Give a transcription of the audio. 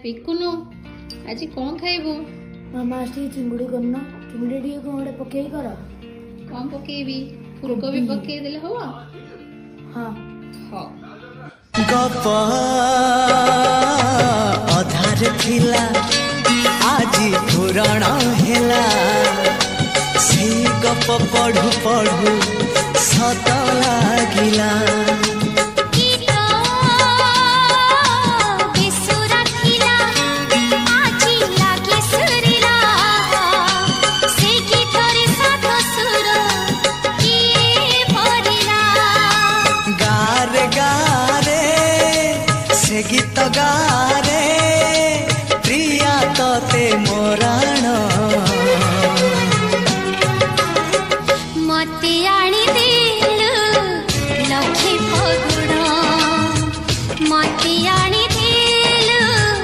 पिकुनु आज कौन खाइबू? मामा आज चिंगुड़ी करना चिंगुड़ी टी कौन पकई कर कौन पकेबी? फूलकोबी पकई देले हो? हाँ हाँ गप अधार थिला आज पुराण हेला से गप पढ़ु पढ़ु सत लागिला।